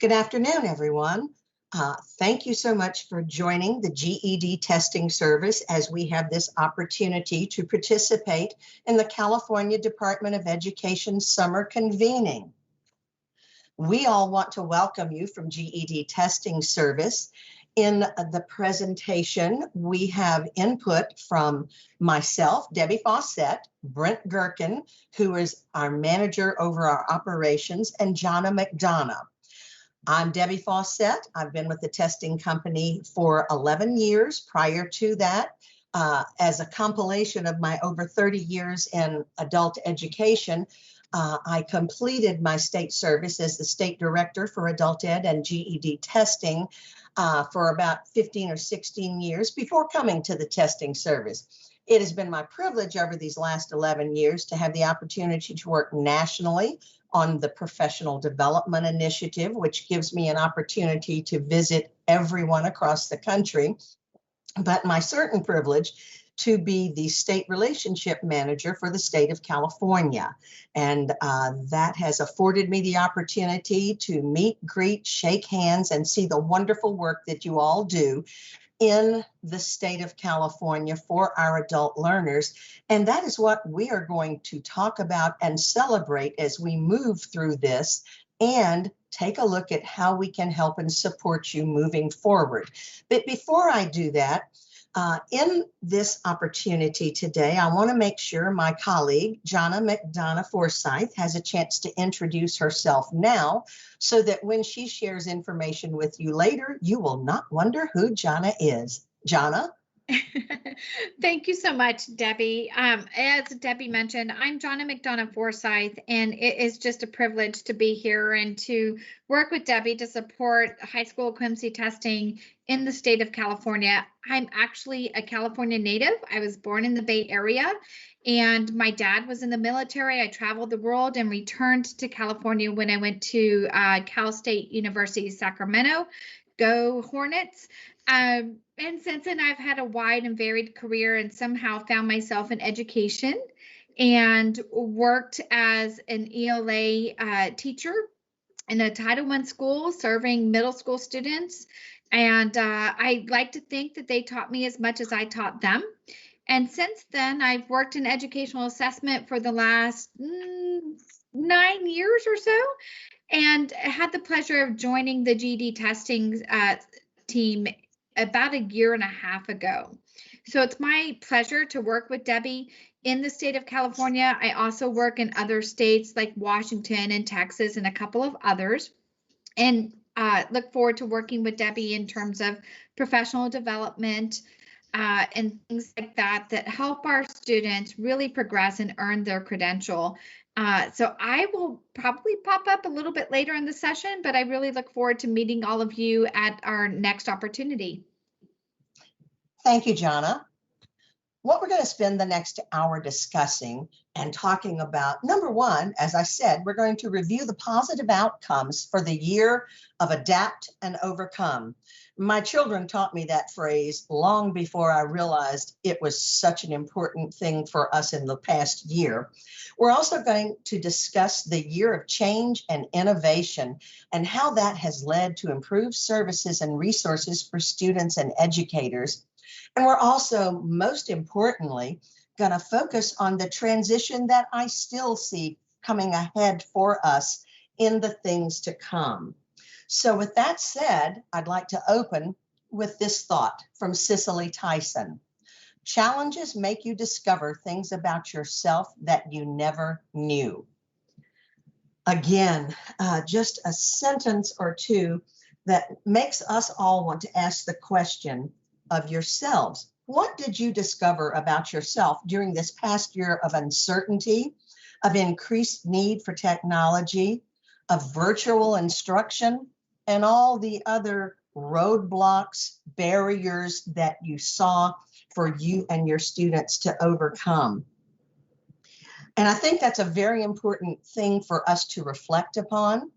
Good afternoon, everyone. Thank you so much for joining the GED testing service as we have this opportunity to participate in the California Department of Education summer convening. We all want to welcome you from GED testing service. In the presentation, we have input from myself, Debbie Fawcett, Brent Gherkin, who is our manager over our operations, and Jonna McDonough. I'm Debbie Fawcett. I've been with the testing company for 11 years. Prior to that, as a compilation of my over 30 years in adult education, I completed my state service as the state director for adult ed and GED testing for about 15 or 16 years before coming to the testing service. It has been my privilege over these last 11 years to have the opportunity to work nationally on the Professional Development Initiative, which gives me an opportunity to visit everyone across the country, but my certain privilege to be the state relationship manager for the state of California. And that has afforded me the opportunity to meet, greet, shake hands, and see the wonderful work that you all do in the state of California for our adult learners. And that is what we are going to talk about and celebrate as we move through this and take a look at how we can help and support you moving forward. But before I do that, in this opportunity today, I want to make sure my colleague, Jonna McDonough Forsyth, has a chance to introduce herself now so that when she shares information with you later, you will not wonder who Jonna is. Jonna? Thank you so much, Debbie. As Debbie mentioned, I'm Jonna McDonough Forsyth, and it is just a privilege to be here and to work with Debbie to support high school equivalency testing in the state of California. I'm actually a California native. I was born in the Bay Area, and my dad was in the military. I traveled the world and returned to California when I went to Cal State University, Sacramento. Go Hornets. And since then, I've had a wide and varied career and somehow found myself in education and worked as an ELA teacher in a Title I school serving middle school students. And I like to think that they taught me as much as I taught them. And since then, I've worked in educational assessment for the last 9 years or so, and had the pleasure of joining the GED testing team about 1.5 years ago. So it's my pleasure to work with Debbie in the state of California. I also work in other states like Washington and Texas and a couple of others, and look forward to working with Debbie in terms of professional development and things like that help our students really progress and earn their credential. So I will probably pop up a little bit later in the session, but I really look forward to meeting all of you at our next opportunity. Thank you, Jonna. What we're going to spend the next hour discussing and talking about, number one, as I said, we're going to review the positive outcomes for the year of Adapt and Overcome. My children taught me that phrase long before I realized it was such an important thing for us in the past year. We're also going to discuss the year of change and innovation and how that has led to improved services and resources for students and educators. And we're also, most importantly, going to focus on the transition that I still see coming ahead for us in the things to come. So with that said, I'd like to open with this thought from Cicely Tyson. Challenges make you discover things about yourself that you never knew. Again, just a sentence or two that makes us all want to ask the question of yourselves. What did you discover about yourself during this past year of uncertainty, of increased need for technology, of virtual instruction, and all the other roadblocks, barriers that you saw for you and your students to overcome? And I think that's a very important thing for us to reflect upon,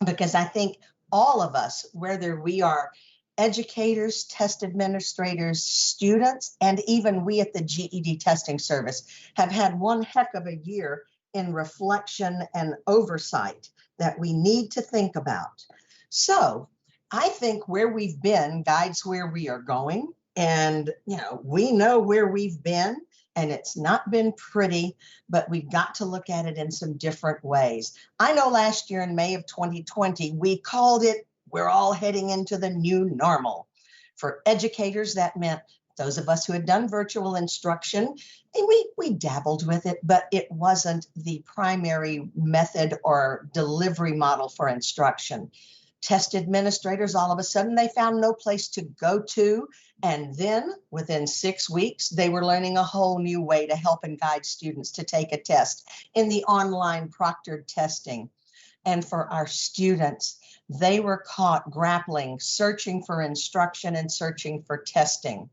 because I think all of us, whether we are educators, test administrators, students, and even we at the GED testing service have had one heck of a year in reflection and oversight that we need to think about. So I think where we've been guides where we are going. And, we know where we've been, and it's not been pretty, but we've got to look at it in some different ways. I know last year in May of 2020, we called it, we're all heading into the new normal. For educators, that meant those of us who had done virtual instruction, and we dabbled with it, but it wasn't the primary method or delivery model for instruction. Test administrators, all of a sudden, they found no place to go to. And then within 6 weeks, they were learning a whole new way to help and guide students to take a test in the online proctored testing. And for our students, they were caught grappling, searching for instruction and searching for testing.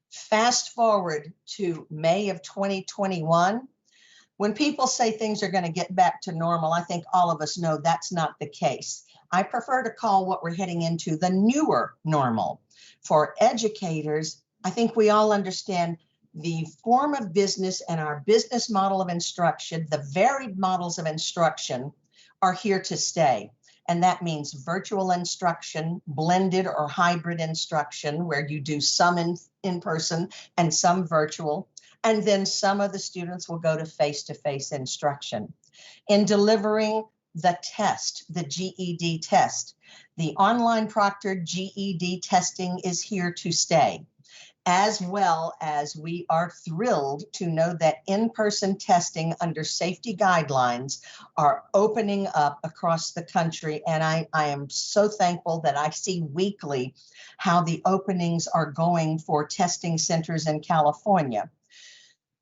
Fast forward to May of 2021. When people say things are going to get back to normal, I think all of us know that's not the case. I prefer to call what we're heading into the newer normal. For educators, I think we all understand the form of business and our business model of instruction, the varied models of instruction are here to stay. And that means virtual instruction, blended or hybrid instruction, where you do some in person and some virtual. And then some of the students will go to face-to-face instruction. In delivering the test, the GED test, the online proctored GED testing is here to stay, as well as we are thrilled to know that in-person testing under safety guidelines are opening up across the country. And I am so thankful that I see weekly how the openings are going for testing centers in California.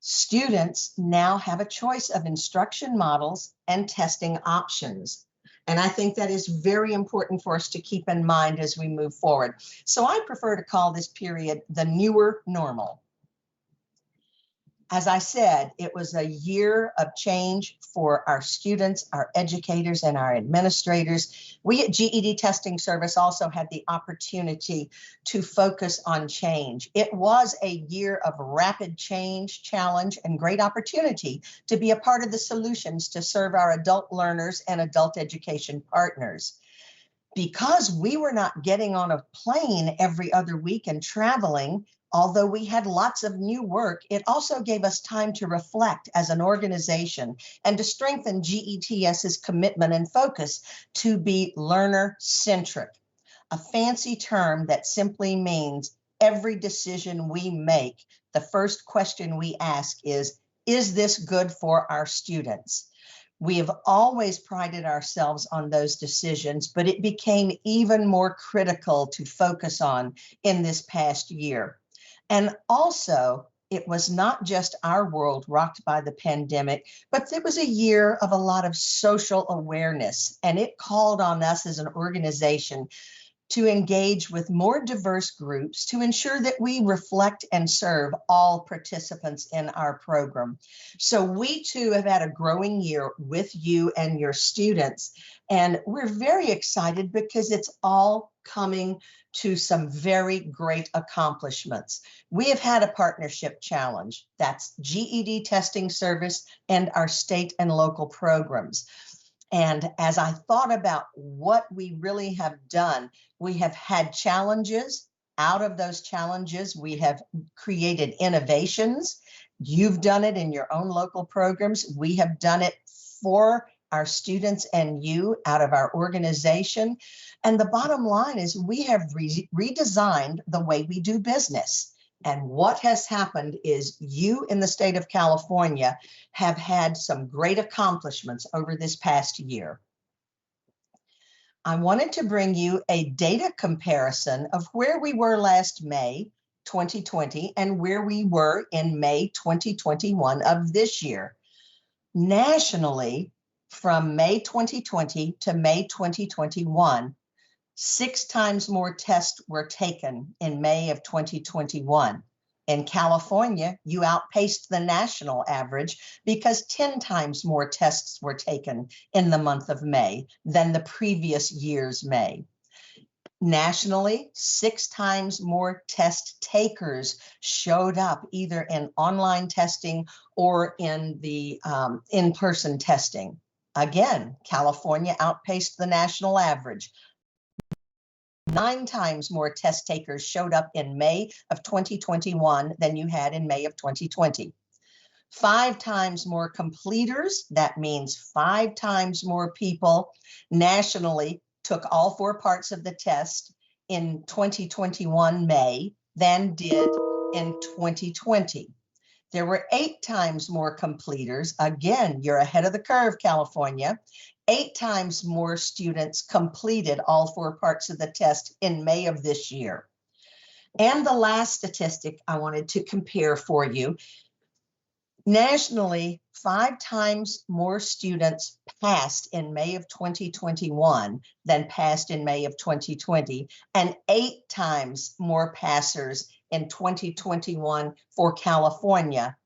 Students now have a choice of instruction models and testing options. And I think that is very important for us to keep in mind as we move forward. So I prefer to call this period the newer normal. As I said, it was a year of change for our students, our educators, and our administrators. We at GED Testing Service also had the opportunity to focus on change. It was a year of rapid change, challenge, and great opportunity to be a part of the solutions to serve our adult learners and adult education partners. Because we were not getting on a plane every other week and traveling, although we had lots of new work, it also gave us time to reflect as an organization and to strengthen GETS's commitment and focus to be learner-centric, a fancy term that simply means every decision we make, the first question we ask is this good for our students? We have always prided ourselves on those decisions, but it became even more critical to focus on in this past year. And also, it was not just our world rocked by the pandemic, but it was a year of a lot of social awareness, and it called on us as an organization to engage with more diverse groups to ensure that we reflect and serve all participants in our program. So we too have had a growing year with you and your students, and we're very excited because it's all coming to some very great accomplishments. We have had a partnership challenge. That's GED Testing Service and our state and local programs. And as I thought about what we really have done, we have had challenges. Out of those challenges, we have created innovations. You've done it in your own local programs. We have done it for our students and you out of our organization. And the bottom line is we have redesigned the way we do business. And what has happened is you in the state of California have had some great accomplishments over this past year. I wanted to bring you a data comparison of where we were last May 2020 and where we were in May 2021 of this year. Nationally, from May 2020 to May 2021, 6 times more tests were taken in May of 2021. In California, you outpaced the national average because 10 times more tests were taken in the month of May than the previous year's May. Nationally, 6 times more test takers showed up either in online testing or in the in-person testing. Again, California outpaced the national average. 9 times more test takers showed up in May of 2021 than you had in May of 2020. 5 times more completers, that means 5 times more people nationally took all 4 parts of the test in 2021 May than did in 2020. There were 8 times more completers. Again, you're ahead of the curve, California. 8 times more students completed all 4 parts of the test in May of this year. And the last statistic I wanted to compare for you, nationally, 5 times more students passed in May of 2021 than passed in May of 2020, and 8 times more passers in 2021 for California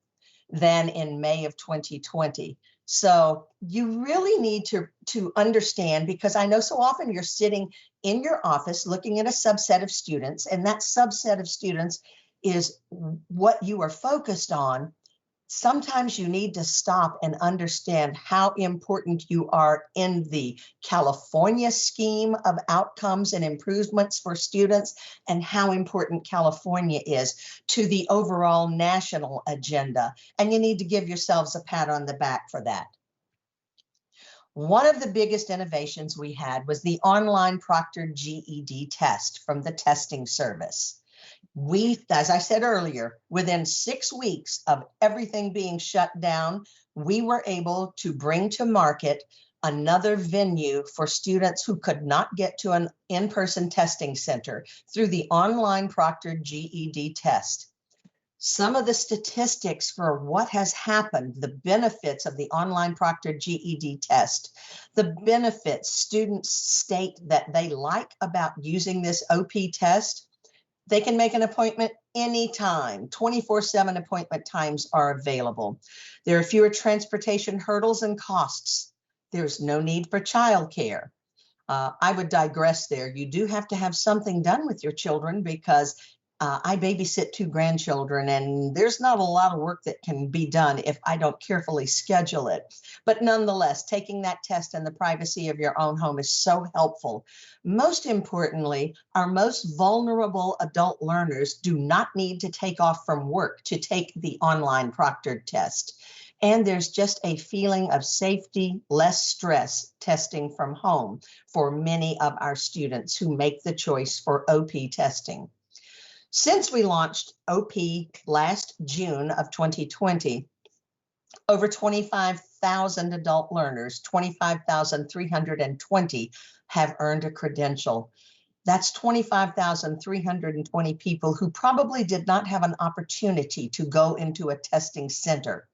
than in May of 2020. So you really need to understand, because I know so often you're sitting in your office looking at a subset of students, and that subset of students is what you are focused on. Sometimes you need to stop and understand how important you are in the California scheme of outcomes and improvements for students, and how important California is to the overall national agenda. And you need to give yourselves a pat on the back for that. One of the biggest innovations we had was the online proctored GED test from the testing service. We, as I said earlier, within 6 weeks of everything being shut down, we were able to bring to market another venue for students who could not get to an in-person testing center through the online proctored GED test. Some of the statistics for what has happened, the benefits of the online proctored GED test, the benefits students state that they like about using this OP test. They can make an appointment anytime. 24/7 appointment times are available. There are fewer transportation hurdles and costs. There's no need for childcare. I would digress there. You do have to have something done with your children, because I babysit 2 grandchildren, and there's not a lot of work that can be done if I don't carefully schedule it. But nonetheless, taking that test in the privacy of your own home is so helpful. Most importantly, our most vulnerable adult learners do not need to take off from work to take the online proctored test. And there's just a feeling of safety, less stress testing from home for many of our students who make the choice for OP testing. Since we launched OP last June of 2020, over 25,000 adult learners, 25,320, have earned a credential. That's 25,320 people who probably did not have an opportunity to go into a testing center.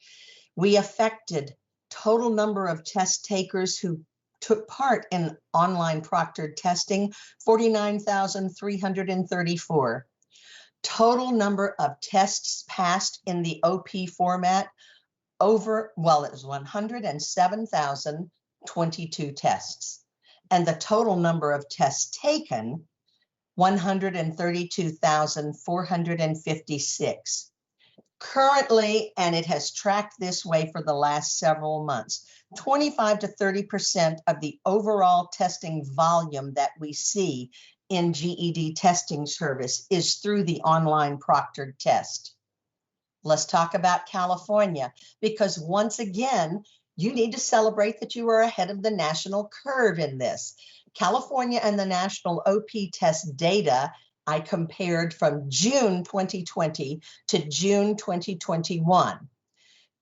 We affected total number of test takers who took part in online proctored testing, 49,334. Total number of tests passed in the OP format, it was 107,022 tests. And the total number of tests taken, 132,456. Currently, and it has tracked this way for the last several months, 25 to 30% of the overall testing volume that we see in GED testing service is through the online proctored test. Let's talk about California, because once again, you need to celebrate that you are ahead of the national curve in this. California and the national OP test data I compared from June 2020 to June 2021.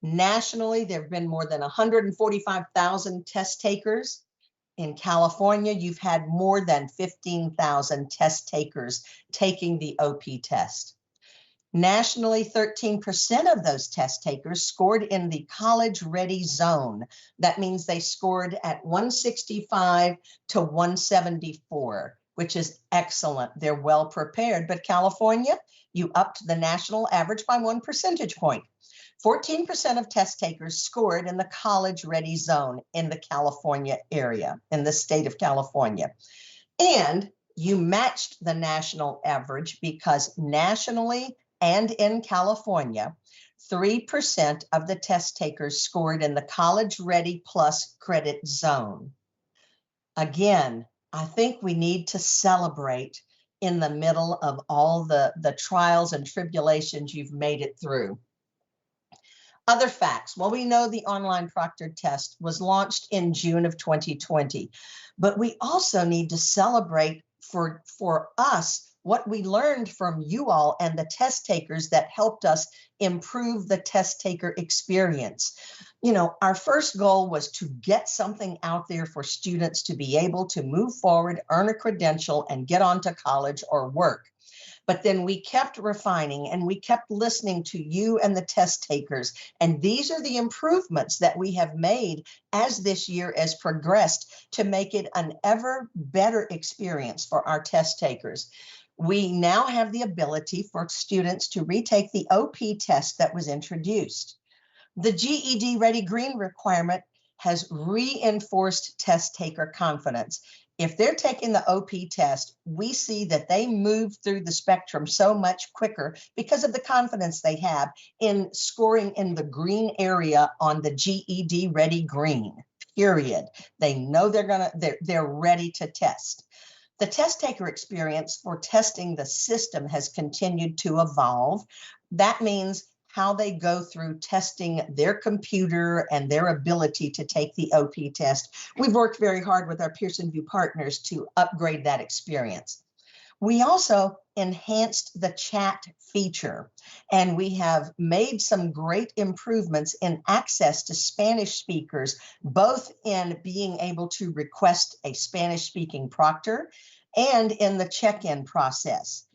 Nationally, there have been more than 145,000 test takers. In California, you've had more than 15,000 test takers taking the OP test. Nationally, 13% of those test takers scored in the college-ready zone. That means they scored at 165 to 174, which is excellent. They're well prepared. But California, you upped the national average by 1 percentage point. 14% of test takers scored in the college-ready zone in the California area, in the state of California. And you matched the national average, because nationally and in California, 3% of the test takers scored in the college-ready plus credit zone. Again, I think we need to celebrate in the middle of all the trials and tribulations you've made it through. Other facts. Well, we know the online proctored test was launched in June of 2020, but we also need to celebrate for us what we learned from you all and the test takers that helped us improve the test taker experience. You know, our first goal was to get something out there for students to be able to move forward, earn a credential, and get on to college or work. But then we kept refining and we kept listening to you and the test takers. And these are the improvements that we have made as this year has progressed to make it an ever better experience for our test takers. We now have the ability for students to retake the OP test that was introduced. The GED Ready Green requirement has reinforced test taker confidence. If they're taking the OP test, we see that they move through the spectrum so much quicker because of the confidence they have in scoring in the green area on the GED Ready Green, period. They know they're ready to test. The test taker experience for testing the system has continued to evolve. That means how they go through testing their computer and their ability to take the OP test. We've worked very hard with our Pearson VUE partners to upgrade that experience. We also enhanced the chat feature, and we have made some great improvements in access to Spanish speakers, both in being able to request a Spanish-speaking proctor and in the check-in process.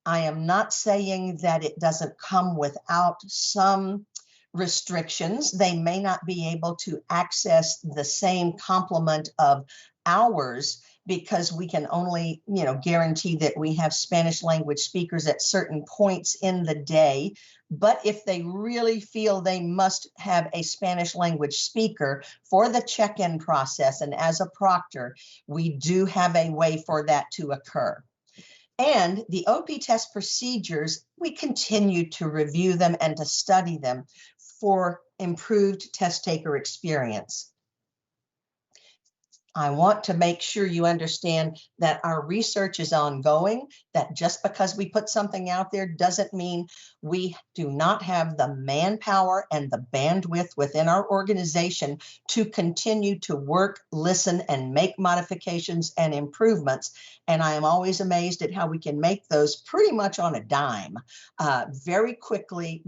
I am not saying that it doesn't come without some restrictions. They may not be able to access the same complement of hours because we can only, guarantee that we have Spanish language speakers at certain points in the day. But if they really feel they must have a Spanish language speaker for the check-in process and as a proctor, we do have a way for that to occur. And the OP test procedures, we continue to review them and to study them for improved test taker experience. I want to make sure you understand that our research is ongoing, that just because we put something out there doesn't mean we do not have the manpower and the bandwidth within our organization to continue to work, listen, and make modifications and improvements. And I am always amazed at how we can make those pretty much on a dime, very quickly.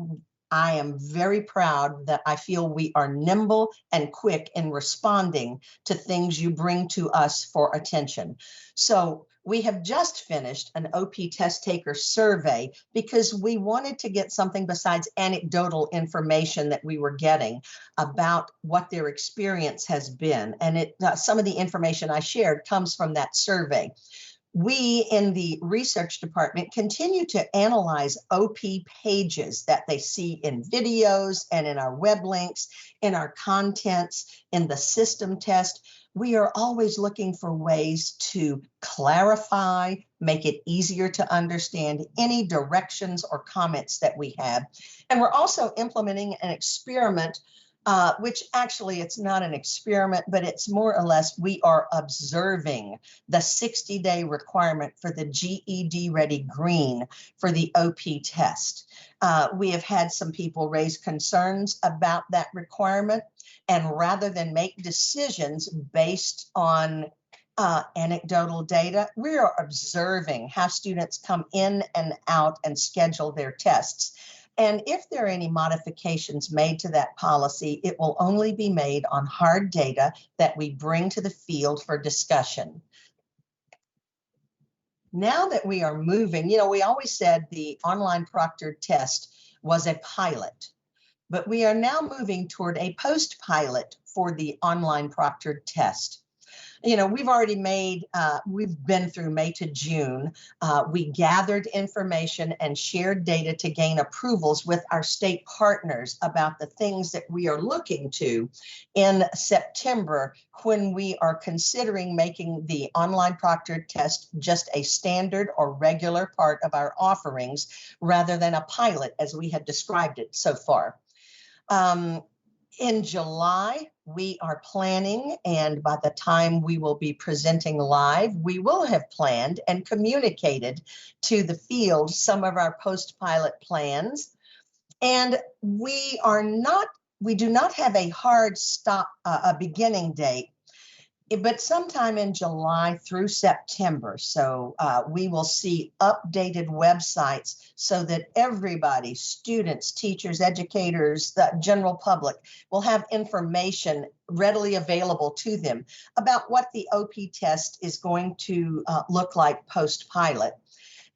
I am very proud that I feel we are nimble and quick in responding to things you bring to us for attention. So we have just finished an OP test taker survey because we wanted to get something besides anecdotal information that we were getting about what their experience has been. And some of the information I shared comes from that survey. We in the research department continue to analyze OP pages that they see in videos and in our web links, in our contents, in the system test. We are always looking for ways to clarify, make it easier to understand any directions or comments that we have. And we're also implementing an experiment which actually it's not an experiment, but it's more or less we are observing the 60-day requirement for the GED Ready Green for the OP test. We have had some people raise concerns about that requirement, and rather than make decisions based on anecdotal data, we are observing how students come in and out and schedule their tests. And if there are any modifications made to that policy, it will only be made on hard data that we bring to the field for discussion. Now that we are moving, we always said the online proctored test was a pilot, but we are now moving toward a post-pilot for the online proctored test. We've already we've been through May to June. We gathered information and shared data to gain approvals with our state partners about the things that we are looking to in September when we are considering making the online proctored test just a standard or regular part of our offerings rather than a pilot as we had described it so far. In July, we are planning, and by the time we will be presenting live, we will have planned and communicated to the field some of our post-pilot plans. And we do not have a hard stop, a beginning date, but sometime in July through September. So we will see updated websites so that everybody, students, teachers, educators, the general public, will have information readily available to them about what the OP test is going to look like post-pilot.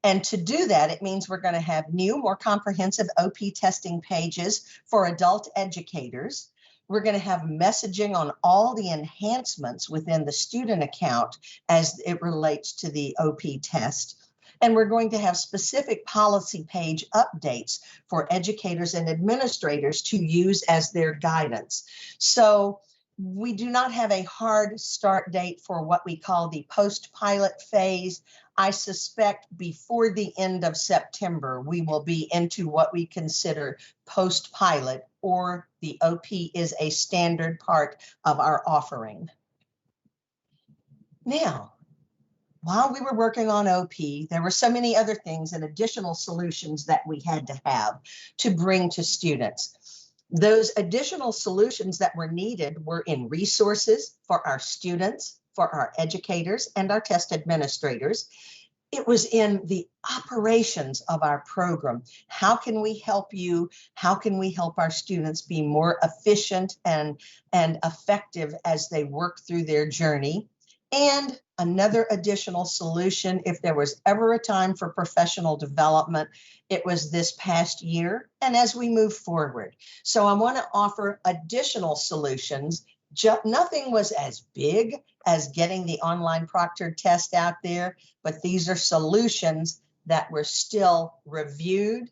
And to do that, it means we're going to have new, more comprehensive OP testing pages for adult educators. We're going to have messaging on all the enhancements within the student account as it relates to the OP test. And we're going to have specific policy page updates for educators and administrators to use as their guidance. So we do not have a hard start date for what we call the post-pilot phase. I suspect before the end of September, we will be into what we consider post-pilot, or the OP is a standard part of our offering. Now, while we were working on OP, there were so many other things and additional solutions that we had to have to bring to students. Those additional solutions that were needed were in resources for our students, for our educators, and our test administrators. It was in the operations of our program. How can we help you? How can we help our students be more efficient and effective as they work through their journey? And another additional solution, if there was ever a time for professional development, it was this past year and as we move forward. So I want to offer additional solutions. Nothing was as big as getting the online proctored test out there, but these are solutions that were still reviewed,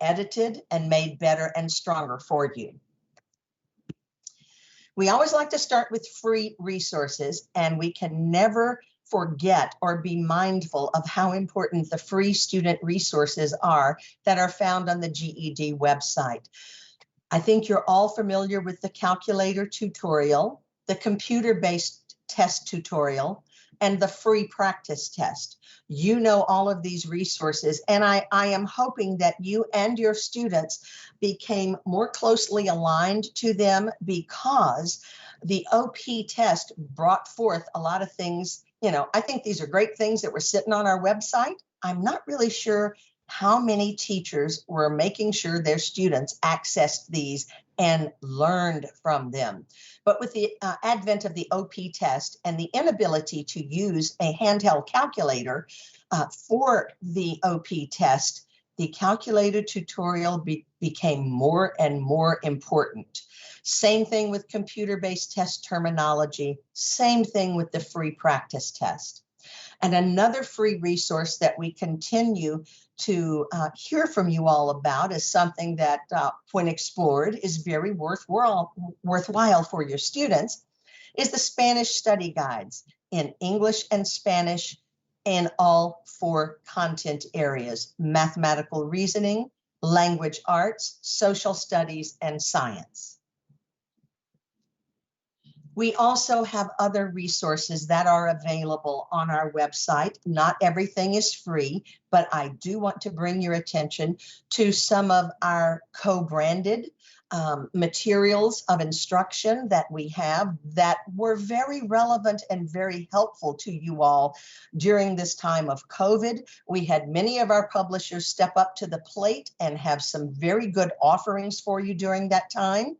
edited, and made better and stronger for you. We always like to start with free resources, and we can never forget or be mindful of how important the free student resources are that are found on the GED website. I think you're all familiar with the calculator tutorial, the computer-based test tutorial, and the free practice test. You know all of these resources, and I am hoping that you and your students became more closely aligned to them, because the OP test brought forth a lot of things. You know, I think these are great things that were sitting on our website. I'm not really sure how many teachers were making sure their students accessed these and learned from them. But with the advent of the OP test and the inability to use a handheld calculator for the OP test, the calculator tutorial became more and more important. Same thing with computer-based test terminology, same thing with the free practice test. And another free resource that we continue to hear from you all about is something that, when explored, is very worthwhile for your students, is the Spanish study guides in English and Spanish in all 4 content areas: mathematical reasoning, language arts, social studies, and science. We also have other resources that are available on our website. Not everything is free, but I do want to bring your attention to some of our co-branded materials of instruction that we have that were very relevant and very helpful to you all during this time of COVID. We had many of our publishers step up to the plate and have some very good offerings for you during that time.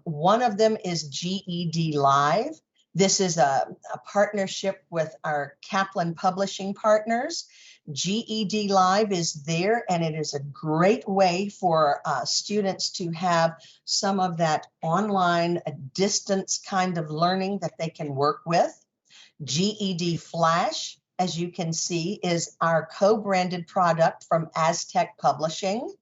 One of them is GED Live. This is a partnership with our Kaplan Publishing partners. GED Live is there, and it is a great way for students to have some of that online distance kind of learning that they can work with. GED Flash, as you can see, is our co-branded product from Aztec Publishing.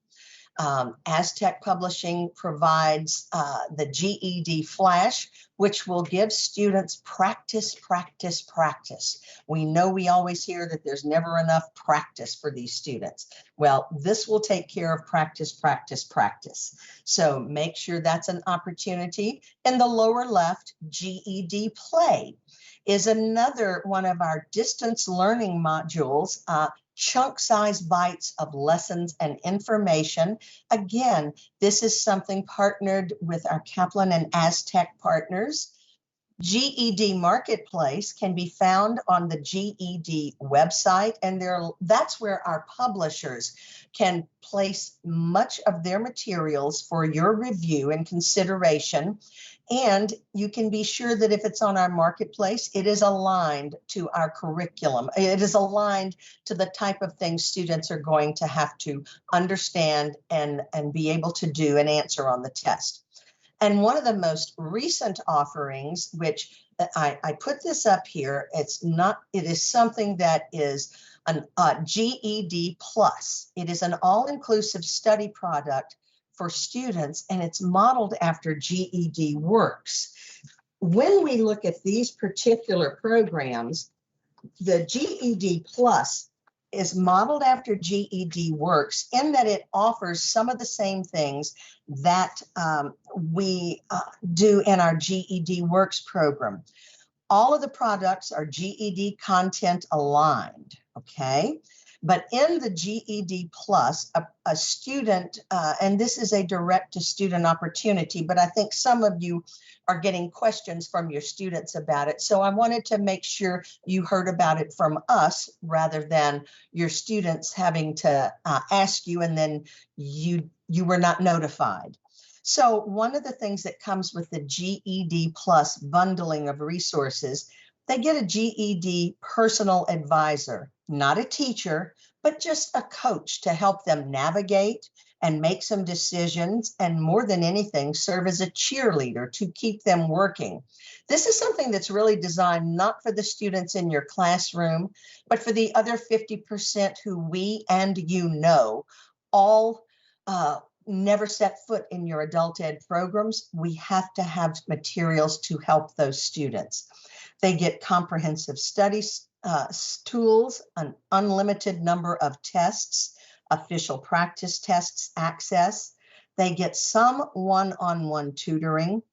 Aztec Publishing provides the GED Flash, which will give students practice, practice, practice. We know we always hear that there's never enough practice for these students. Well, this will take care of practice, practice, practice. So make sure that's an opportunity. In the lower left, GED Play is another one of our distance learning modules, chunk-sized bites of lessons and information. Again, this is something partnered with our Kaplan and Aztec partners. GED Marketplace can be found on the GED website, and that's where our publishers can place much of their materials for your review and consideration. And you can be sure that if it's on our marketplace, it is aligned to our curriculum. It is aligned to the type of things students are going to have to understand and be able to do and answer on the test. And one of the most recent offerings, which I put this up here, it is something that is an GED Plus. It is an all-inclusive study product for students, and it's modeled after GED Works. When we look at these particular programs, the GED Plus is modeled after GED Works in that it offers some of the same things that we do in our GED Works program. All of the products are GED content aligned, okay? But in the GED Plus, a student, and this is a direct-to-student opportunity, but I think some of you are getting questions from your students about it. So I wanted to make sure you heard about it from us rather than your students having to ask you and then you were not notified. So one of the things that comes with the GED Plus bundling of resources, they get a GED personal advisor, not a teacher, but just a coach to help them navigate and make some decisions, and more than anything, serve as a cheerleader to keep them working. This is something that's really designed not for the students in your classroom, but for the other 50% who we and you know all never set foot in your adult ed programs. We have to have materials to help those students. They get comprehensive studies tools, an unlimited number of tests, official practice tests access. They get some one-on-one tutoring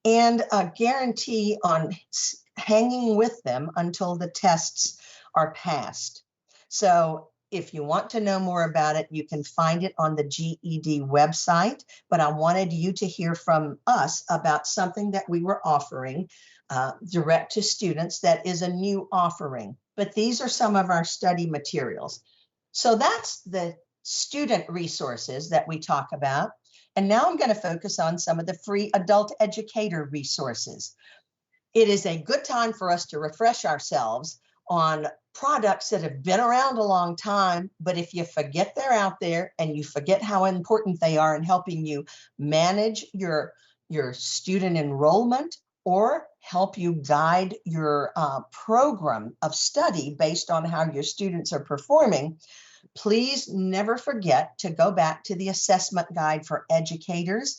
and a guarantee on hanging with them until the tests are passed. So if you want to know more about it, you can find it on the GED website, but I wanted you to hear from us about something that we were offering direct to students that is a new offering. But these are some of our study materials. So that's the student resources that we talk about. And now I'm going to focus on some of the free adult educator resources. It is a good time for us to refresh ourselves on products that have been around a long time, but if you forget they're out there and you forget how important they are in helping you manage your student enrollment or help you guide your program of study based on how your students are performing, please never forget to go back to the assessment guide for educators.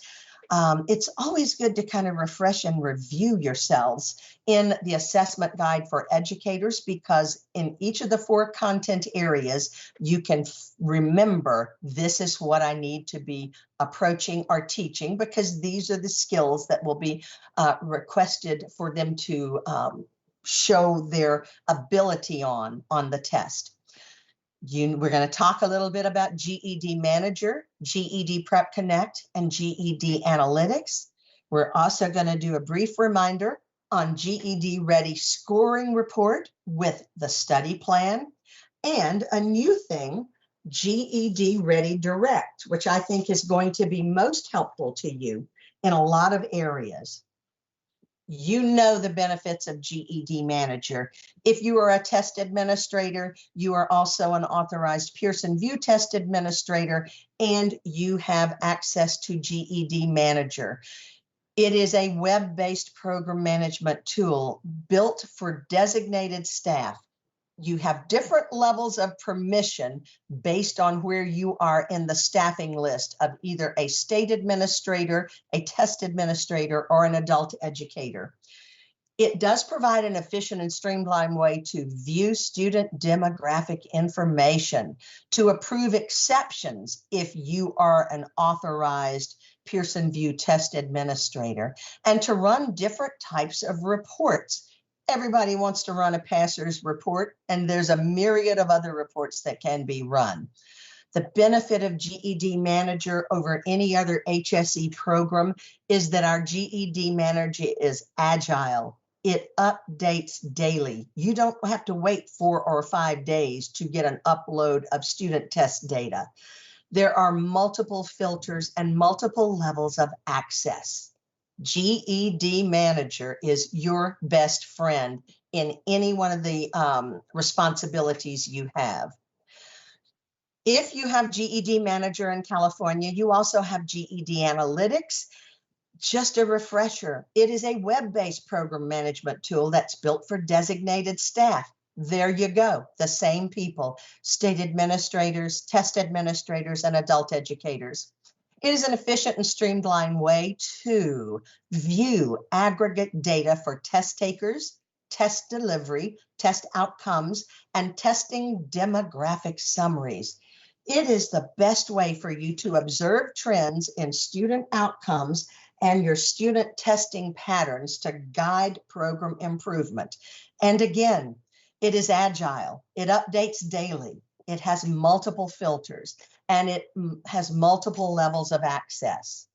It's always good to kind of refresh and review yourselves in the assessment guide for educators, because in each of the 4 content areas, you can remember this is what I need to be approaching or teaching, because these are the skills that will be requested for them to show their ability on the test. We're going to talk a little bit about GED Manager, GED Prep Connect, and GED Analytics. We're also going to do a brief reminder on GED Ready Scoring Report with the study plan, and a new thing, GED Ready Direct, which I think is going to be most helpful to you in a lot of areas. You know the benefits of GED Manager. If you are a test administrator, you are also an authorized Pearson VUE test administrator, and you have access to GED Manager. It is a web-based program management tool built for designated staff. You have different levels of permission based on where you are in the staffing list of either a state administrator, a test administrator, or an adult educator. It does provide an efficient and streamlined way to view student demographic information, to approve exceptions if you are an authorized Pearson VUE test administrator, and to run different types of reports. Everybody wants to run a passer's report, and there's a myriad of other reports that can be run. The benefit of GED Manager over any other HSE program is that our GED Manager is agile. It updates daily. You don't have to wait 4 or 5 days to get an upload of student test data. There are multiple filters and multiple levels of access. GED Manager is your best friend in any one of the responsibilities you have. If you have GED Manager in California, you also have GED Analytics. Just a refresher, it is a web-based program management tool that's built for designated staff. There you go, the same people, state administrators, test administrators, and adult educators. It is an efficient and streamlined way to view aggregate data for test takers, test delivery, test outcomes, and testing demographic summaries. It is the best way for you to observe trends in student outcomes and your student testing patterns to guide program improvement. And again, it is agile. It updates daily. It has multiple filters, and it has multiple levels of access.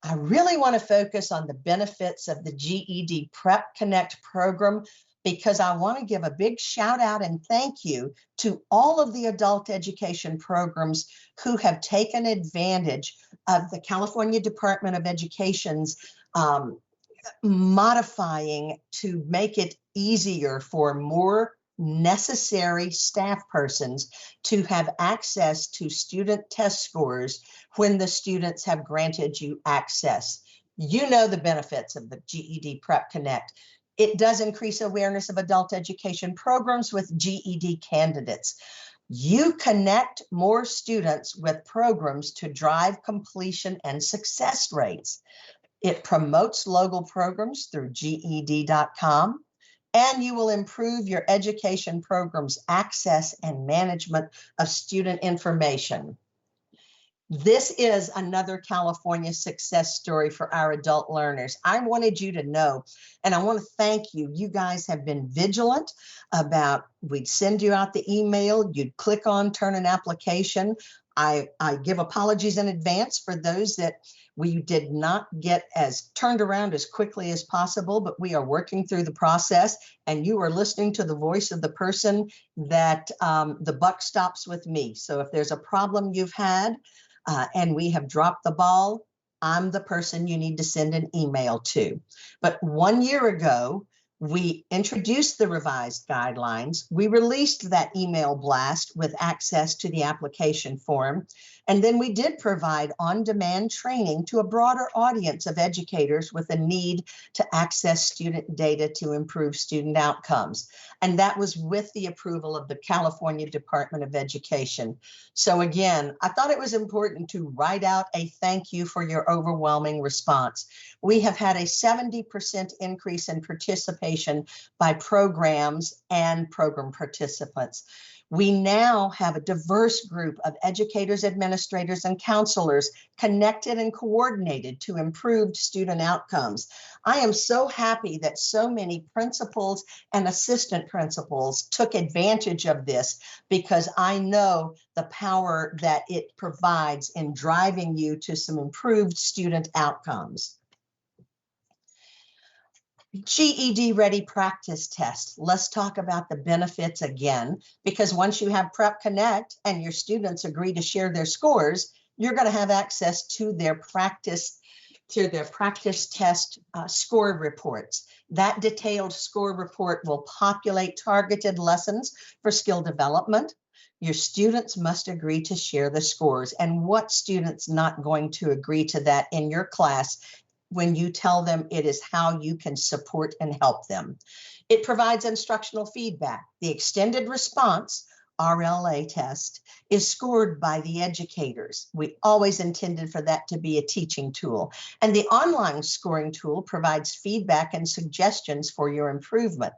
I really want to focus on the benefits of the GED Prep Connect program because I want to give a big shout out and thank you to all of the adult education programs who have taken advantage of the California Department of Education's modifying to make it easier for more necessary staff persons to have access to student test scores when the students have granted you access. You know the benefits of the GED Prep Connect. It does increase awareness of adult education programs with GED candidates. You connect more students with programs to drive completion and success rates. It promotes local programs through GED.com. And you will improve your education program's access and management of student information. This is another California success story for our adult learners. I wanted you to know, and I want to thank you. You guys have been vigilant about, we'd send you out the email, you'd click on turn an application. I give apologies in advance for those that we did not get as turned around as quickly as possible, but we are working through the process, and you are listening to the voice of the person that the buck stops with me. So if there's a problem you've had and we have dropped the ball, I'm the person you need to send an email to. But 1 year ago, we introduced the revised guidelines. We released that email blast with access to the application form. And then we did provide on-demand training to a broader audience of educators with a need to access student data to improve student outcomes. And that was with the approval of the California Department of Education. So again, I thought it was important to write out a thank you for your overwhelming response. We have had a 70% increase in participation by programs and program participants. We now have a diverse group of educators, administrators, and counselors connected and coordinated to improved student outcomes. I am so happy that so many principals and assistant principals took advantage of this because I know the power that it provides in driving you to some improved student outcomes. GED Ready Practice Test. Let's talk about the benefits again, because once you have Prep Connect and your students agree to share their scores, you're going to have access to their practice test score reports. That detailed score report will populate targeted lessons for skill development. Your students must agree to share the scores, and what student's not going to agree to that in your class when you tell them it is how you can support and help them. It provides instructional feedback. The extended response RLA test is scored by the educators. We always intended for that to be a teaching tool. And the online scoring tool provides feedback and suggestions for your improvement.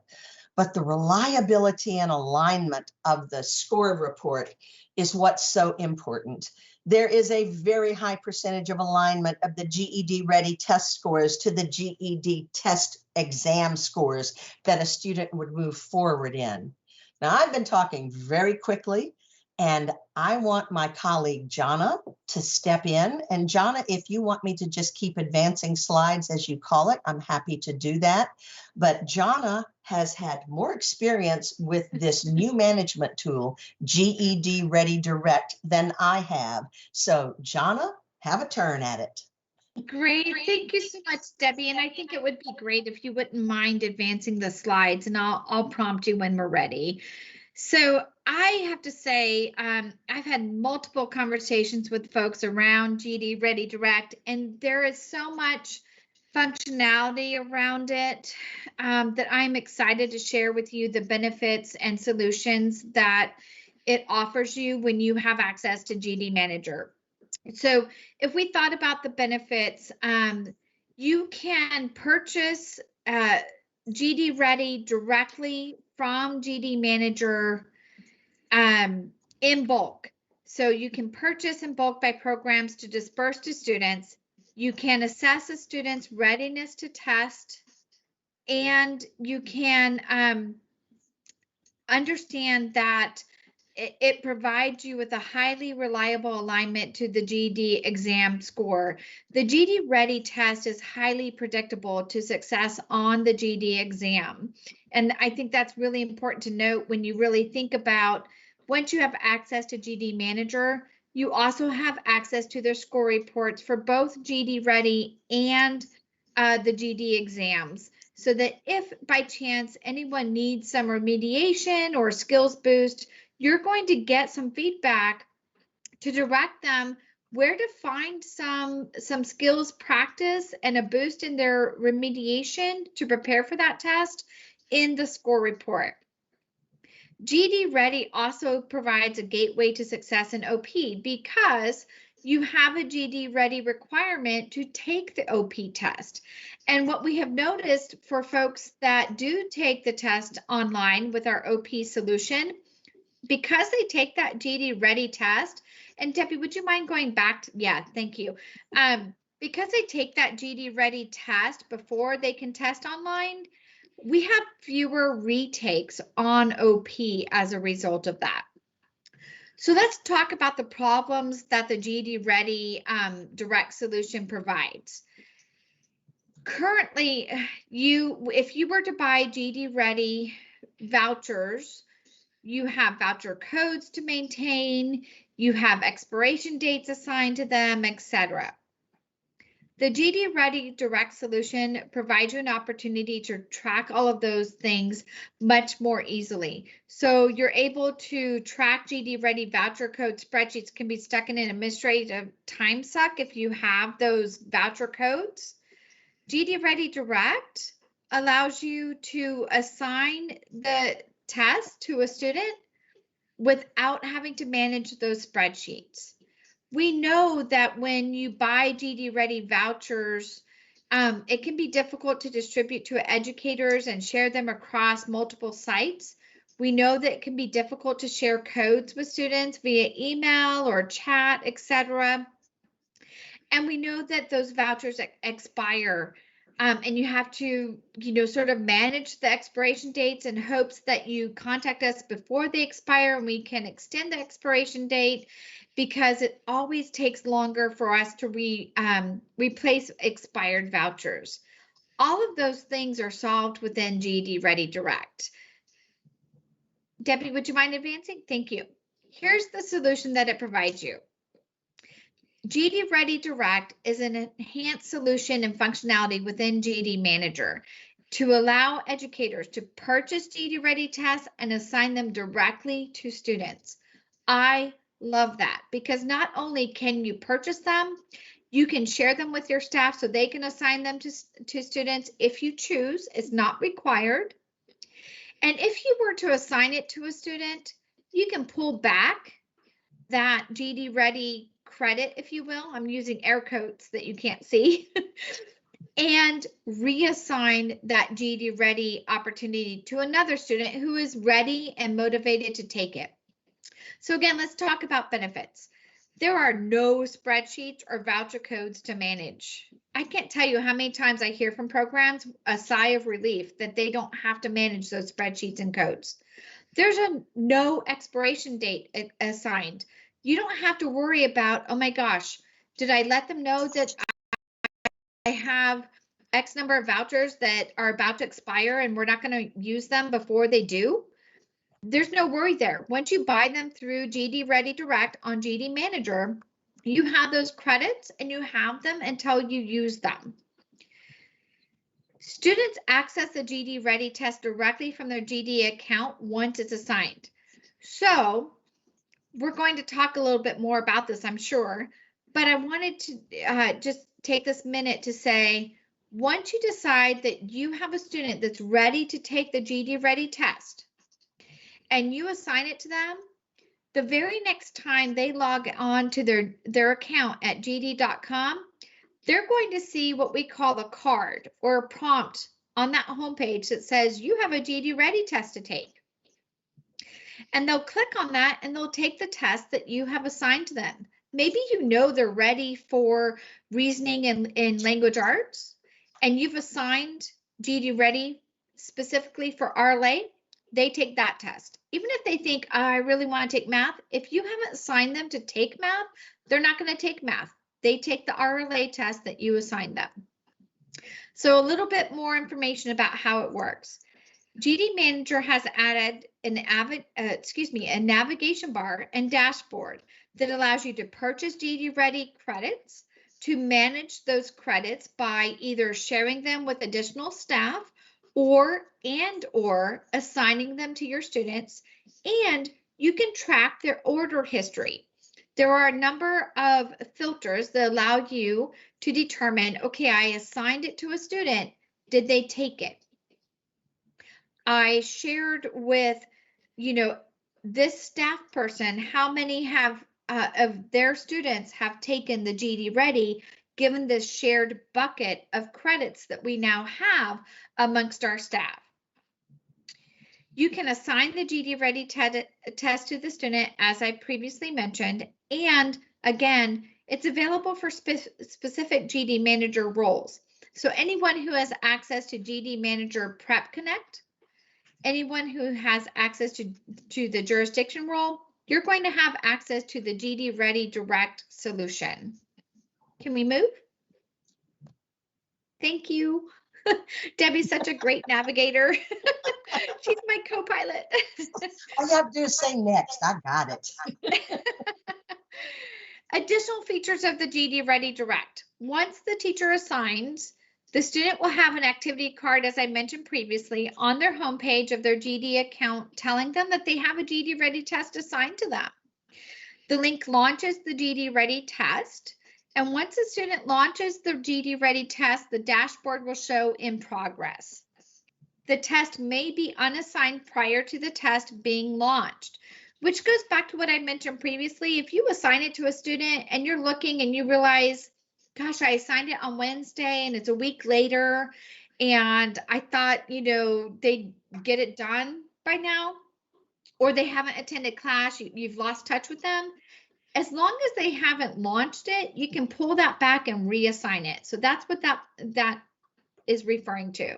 But the reliability and alignment of the score report is what's so important. There is a very high percentage of alignment of the GED Ready test scores to the GED test exam scores that a student would move forward in. Now, I've been talking very quickly, and I want my colleague Jonna to step in. And Jonna, if you want me to just keep advancing slides as you call it, I'm happy to do that. But Jonna has had more experience with this new management tool, GED Ready Direct, than I have. So Jonna, have a turn at it. Great. Thank you so much, Debbie. And I think it would be great if you wouldn't mind advancing the slides, and I'll prompt you when we're ready. So I have to say, I've had multiple conversations with folks around GED Ready Direct, and there is so much functionality around it that I'm excited to share with you the benefits and solutions that it offers you when you have access to GED Manager. So if we thought about the benefits, you can purchase GED Ready directly from GED Manager in bulk. So you can purchase in bulk by programs to disperse to students. You can assess a student's readiness to test, and you can understand that it provides you with a highly reliable alignment to the GED exam score. The GED Ready test is highly predictable to success on the GED exam. And I think that's really important to note when you really think about once you have access to GED Manager, you also have access to their score reports for both GED Ready and the GED exams. So that if by chance anyone needs some remediation or skills boost, you're going to get some feedback to direct them where to find some skills practice and a boost in their remediation to prepare for that test in the score report. GED Ready also provides a gateway to success in OP because you have a GED Ready requirement to take the OP test. And what we have noticed for folks that do take the test online with our OP solution, because they take that GED Ready test, and Debbie, would you mind going back? Yeah, thank you. Because they take that GED Ready test before they can test online, we have fewer retakes on OP as a result of that. So let's talk about the problems that the GED Ready direct solution provides. Currently, if you were to buy GED Ready vouchers, you have voucher codes to maintain, you have expiration dates assigned to them, etc. The GED Ready Direct solution provides you an opportunity to track all of those things much more easily. So you're able to track GED Ready voucher code spreadsheets can be stuck in an administrative time suck if you have those voucher codes. GED Ready Direct allows you to assign the test to a student without having to manage those spreadsheets. We know that when you buy GED Ready vouchers, it can be difficult to distribute to educators and share them across multiple sites. We know that it can be difficult to share codes with students via email or chat, etc. And we know that those vouchers expire. And you have to, sort of manage the expiration dates in hopes that you contact us before they expire and we can extend the expiration date, because it always takes longer for us to replace expired vouchers. All of those things are solved within GED Ready Direct. Debbie, would you mind advancing? Thank you. Here's the solution that it provides you. GED Ready Direct is an enhanced solution and functionality within GED Manager to allow educators to purchase GED Ready tests and assign them directly to students. I love that, because not only can you purchase them, You can share them with your staff so they can assign them to students if you choose. It's not required. And if you were to assign it to a student, you can pull back that GD Ready credit, if you will. I'm using air quotes that you can't see. And reassign that GD Ready opportunity to another student who is ready and motivated to take it. So again, let's talk about benefits. There are no spreadsheets or voucher codes to manage. I can't tell you how many times I hear from programs a sigh of relief that they don't have to manage those spreadsheets and codes. There's no expiration date assigned. You don't have to worry about, oh my gosh, did I let them know that I have X number of vouchers that are about to expire and we're not going to use them before they do? There's no worry there. Once you buy them through GD Ready Direct on GD Manager, you have those credits and you have them until you use them. Students access the GD Ready test directly from their GD account once it's assigned. So we're going to talk a little bit more about this, I'm sure, but I wanted to just take this minute to say, once you decide that you have a student that's ready to take the GD Ready test and you assign it to them, the very next time they log on to their account at gd.com, they're going to see what we call a card or a prompt on that homepage that says you have a GD Ready test to take. And they'll click on that and they'll take the test that you have assigned to them. Maybe you know they're ready for reasoning and language arts, and you've assigned GD Ready specifically for RLA. They take that test. Even if they think, oh, I really want to take math, if you haven't assigned them to take math, they're not going to take math. They take the RLA test that you assigned them. So a little bit more information about how it works. GD Manager has added a navigation bar and dashboard that allows you to purchase GD Ready credits, to manage those credits by either sharing them with additional staff or assigning them to your students, and you can track their order history. There are a number of filters that allow you to determine, okay, I assigned it to a student. Did they take it? I shared with, this staff person, how many of their students have taken the GD Ready, given this shared bucket of credits that we now have amongst our staff. You can assign the GD Ready test to the student, as I previously mentioned, and again, it's available for specific GD Manager roles. So anyone who has access to GD Manager Prep Connect, anyone who has access to the jurisdiction role, you're going to have access to the GD Ready Direct solution. Can we move? Thank you. Debbie's such a great navigator. She's my co-pilot. All you have to do is say next. I got it. Additional features of the GD Ready Direct. Once the teacher assigns, the student will have an activity card, as I mentioned previously, on their homepage of their GD account, telling them that they have a GD Ready test assigned to them. The link launches the GD Ready test, and once the student launches the GD Ready test, the dashboard will show in progress. The test may be unassigned prior to the test being launched, which goes back to what I mentioned previously. If you assign it to a student and you're looking and you realize, gosh, I assigned it on Wednesday and it's a week later, and I thought, they'd get it done by now, or they haven't attended class, you've lost touch with them. As long as they haven't launched it, you can pull that back and reassign it. So that's what that is referring to.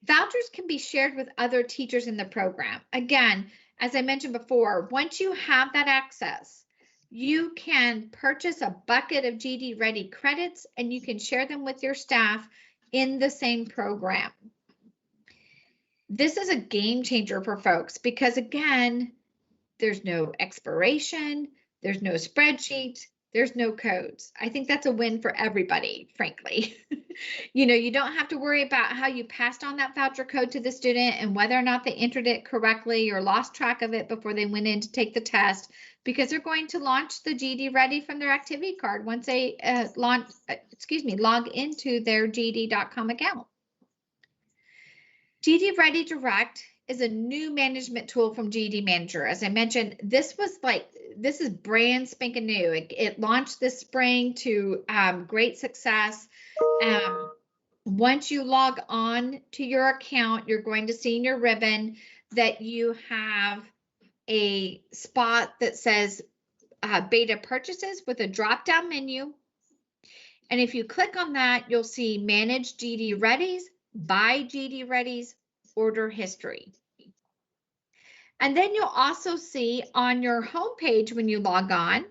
Vouchers can be shared with other teachers in the program. Again, as I mentioned before, once you have that access, you can purchase a bucket of GD Ready credits and you can share them with your staff in the same program. This is a game changer for folks because, again, there's no expiration, there's no spreadsheet, There's no codes. I think that's a win for everybody, frankly. You don't have to worry about how you passed on that voucher code to the student and whether or not they entered it correctly or lost track of it before they went in to take the test, because they're going to launch the GED Ready from their activity card once they log into their GED.com account. GED Ready Direct is a new management tool from GED Manager. As I mentioned, this is brand spanking new. It launched this spring to great success. Once you log on to your account, you're going to see in your ribbon that you have a spot that says beta purchases with a drop-down menu. And if you click on that, you'll see Manage GED Readies, Buy GED Readies, Order History. And then you'll also see on your homepage when you log on,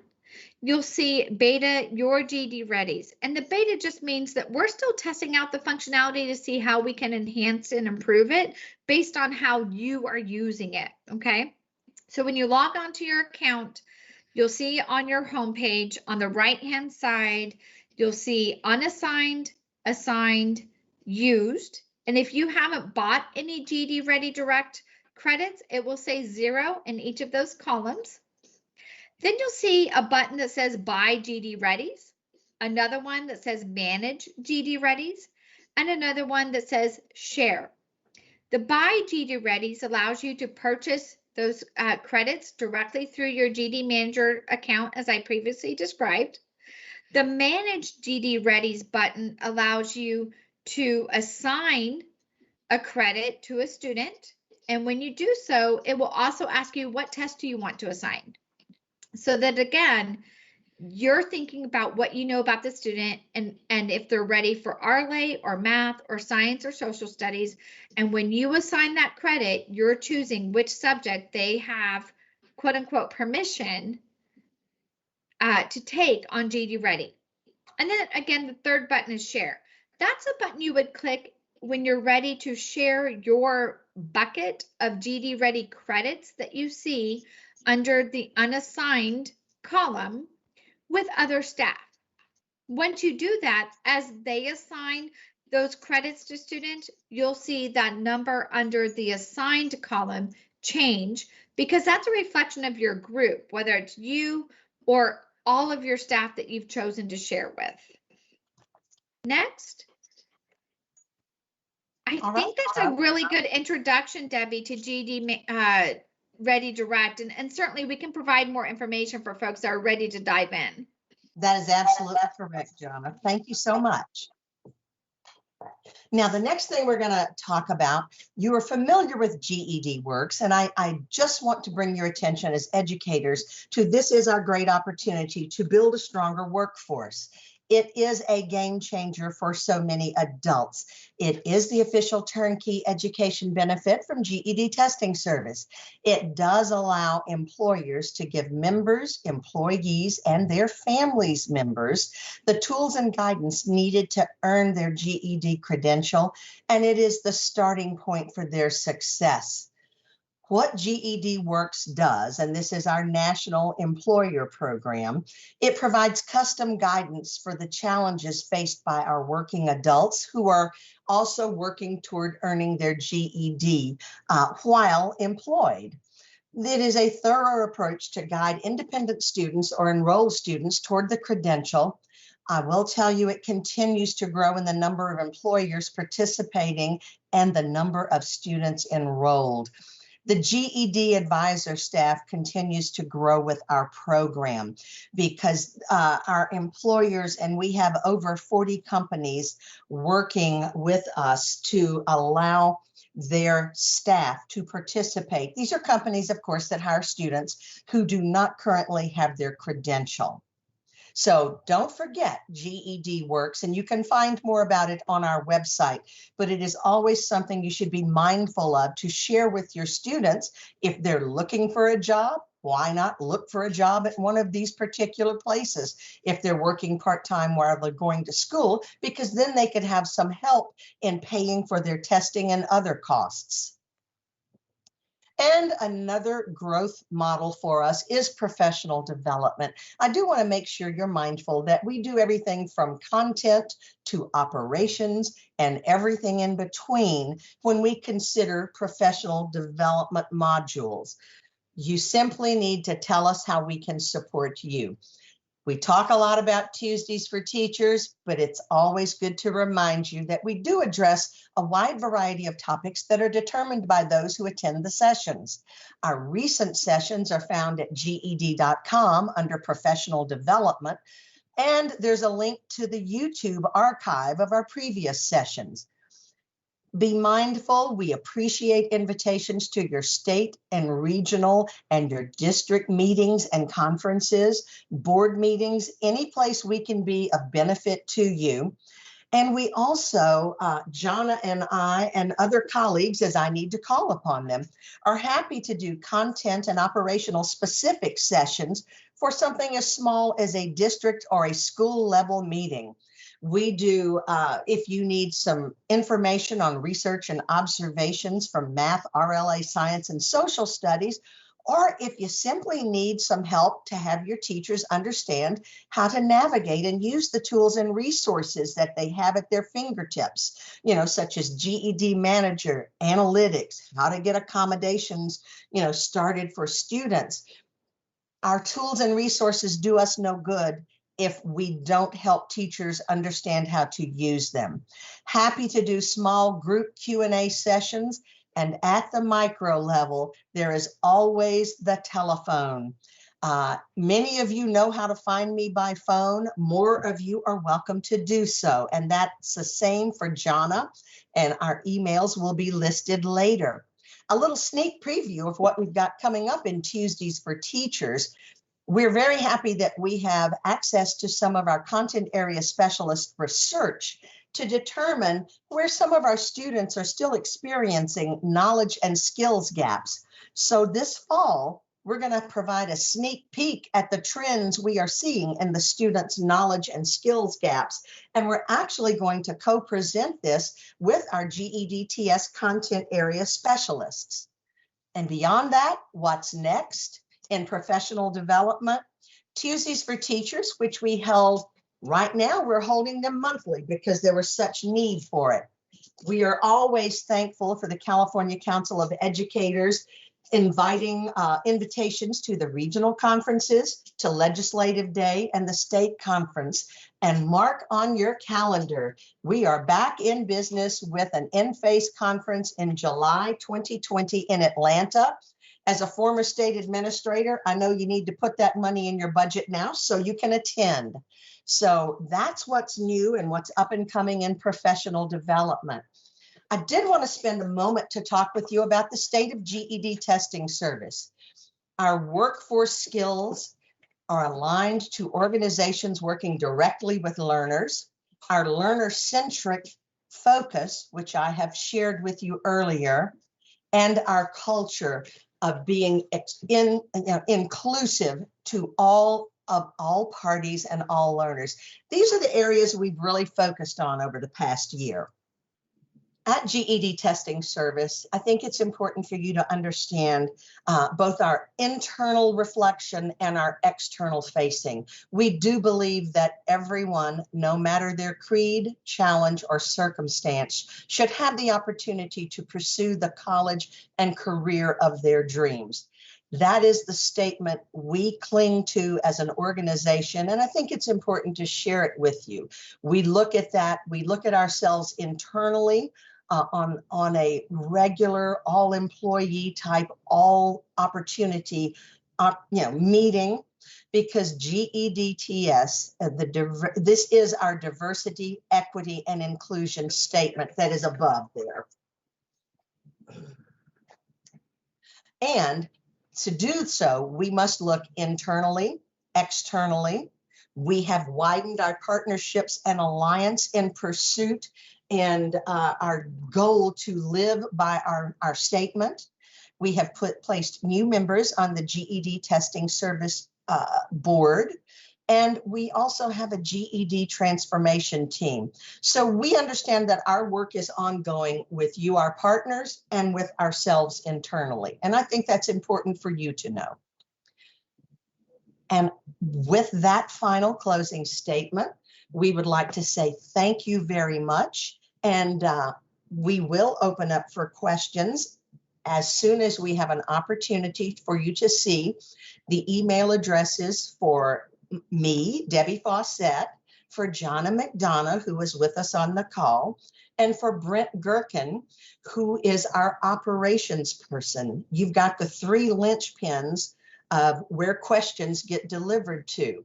you'll see Beta Your GED Readies. And the beta just means that we're still testing out the functionality to see how we can enhance and improve it based on how you are using it, okay? So when you log on to your account, you'll see on your homepage on the right-hand side, you'll see unassigned, assigned, used. And if you haven't bought any GED Ready Direct credits, it will say 0 in each of those columns. Then you'll see a button that says Buy GED Readies, another one that says Manage GED Readies, and another one that says Share. The Buy GED Readies allows you to purchase those credits directly through your GED Manager account, as I previously described. The Manage GED Readies button allows you to assign a credit to a student. And when you do so, it will also ask you what test do you want to assign. So that, again, you're thinking about what you know about the student and if they're ready for RLA or math or science or social studies. And when you assign that credit, you're choosing which subject they have, quote unquote, permission to take on GED Ready. And then again, the third button is Share. That's a button you would click when you're ready to share your bucket of GED Ready credits that you see under the unassigned column with other staff. Once you do that, as they assign those credits to students, you'll see that number under the assigned column change, because that's a reflection of your group, whether it's you or all of your staff that you've chosen to share with. Next. I think that's a really good introduction, Debbie, to GED Ready Direct. And certainly we can provide more information for folks that are ready to dive in. That is absolutely correct, Jonna. Thank you so much. Now, the next thing we're going to talk about, you are familiar with GED Works, and I just want to bring your attention as educators to this is our great opportunity to build a stronger workforce. It is a game changer for so many adults. It is the official turnkey education benefit from GED Testing Service. It does allow employers to give members, employees, and their families members the tools and guidance needed to earn their GED credential, and it is the starting point for their success. What GED Works does, and this is our national employer program, it provides custom guidance for the challenges faced by our working adults who are also working toward earning their GED while employed. It is a thorough approach to guide independent students or enrolled students toward the credential. I will tell you it continues to grow in the number of employers participating and the number of students enrolled. The GED advisor staff continues to grow with our program because our employers, and we have over 40 companies working with us to allow their staff to participate. These are companies, of course, that hire students who do not currently have their credential. So don't forget GED Works, and you can find more about it on our website, but it is always something you should be mindful of to share with your students. If they're looking for a job, why not look for a job at one of these particular places if they're working part-time while they're going to school, because then they could have some help in paying for their testing and other costs. And another growth model for us is professional development. I do want to make sure you're mindful that we do everything from content to operations and everything in between when we consider professional development modules. You simply need to tell us how we can support you. We talk a lot about Tuesdays for Teachers, but it's always good to remind you that we do address a wide variety of topics that are determined by those who attend the sessions. Our recent sessions are found at GED.com under Professional Development, and there's a link to the YouTube archive of our previous sessions. Be mindful, we appreciate invitations to your state and regional and your district meetings and conferences, board meetings, any place we can be of benefit to you. And we also, Jonna and I and other colleagues, as I need to call upon them, are happy to do content and operational specific sessions for something as small as a district or a school level meeting. We do, if you need some information on research and observations from math, RLA, science, and social studies, or if you simply need some help to have your teachers understand how to navigate and use the tools and resources that they have at their fingertips, such as GED Manager, analytics, how to get accommodations, started for students. Our tools and resources do us no good if we don't help teachers understand how to use them. Happy to do small group Q&A sessions, and at the micro level, there is always the telephone. Many of you know how to find me by phone. More of you are welcome to do so, and that's the same for Jonna, and our emails will be listed later. A little sneak preview of what we've got coming up in Tuesdays for Teachers. We're very happy that we have access to some of our content area specialist research to determine where some of our students are still experiencing knowledge and skills gaps. So this fall, we're going to provide a sneak peek at the trends we are seeing in the students' knowledge and skills gaps. And we're actually going to co-present this with our GEDTS content area specialists. And beyond that, what's next? In professional development, Tuesdays for Teachers, which we held right now, we're holding them monthly because there was such need for it. We are always thankful for the California Council of Educators inviting invitations to the regional conferences, to Legislative Day and the state conference. And mark on your calendar, we are back in business with an in-face conference in July 2020 in Atlanta. As a former state administrator, I know you need to put that money in your budget now so you can attend. So that's what's new and what's up and coming in professional development. I did want to spend a moment to talk with you about the state of GED testing service. Our workforce skills are aligned to organizations working directly with learners. Our learner-centric focus, which I have shared with you earlier, and our culture of being inclusive to all parties and all learners. These are the areas we've really focused on over the past year. At GED Testing Service, I think it's important for you to understand both our internal reflection and our external facing. We do believe that everyone, no matter their creed, challenge, or circumstance, should have the opportunity to pursue the college and career of their dreams. That is the statement we cling to as an organization, and I think it's important to share it with you. We look at that, we look at ourselves internally on a regular, all employee type, all opportunity meeting, because GEDTS, this is our diversity, equity, and inclusion statement that is above there. And to do so, we must look internally, externally. We have widened our partnerships and alliance in pursuit and our goal to live by our statement. We have placed new members on the GED Testing Service board, And we also have a GED transformation team. So we understand that our work is ongoing with you, our partners, and with ourselves internally. And I think that's important for you to know. And with that final closing statement, we would like to say thank you very much. And we will open up for questions as soon as we have an opportunity for you to see the email addresses for me, Debbie Fawcett, for Jonna McDonough, who is with us on the call, and for Brent Gherkin, who is our operations person. You've got the 3 linchpins of where questions get delivered to.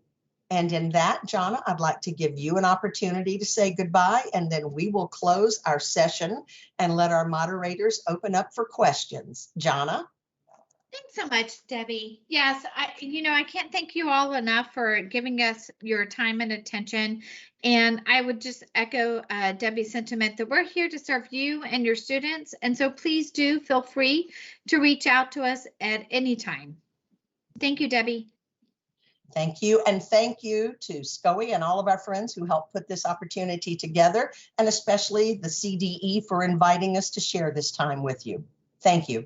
And in that, Jonna, I'd like to give you an opportunity to say goodbye, and then we will close our session and let our moderators open up for questions. Jonna? Thanks so much, Debbie. Yes, I can't thank you all enough for giving us your time and attention. And I would just echo Debbie's sentiment that we're here to serve you and your students. And so please do feel free to reach out to us at any time. Thank you, Debbie. Thank you. And thank you to SCOE and all of our friends who helped put this opportunity together, and especially the CDE for inviting us to share this time with you. Thank you.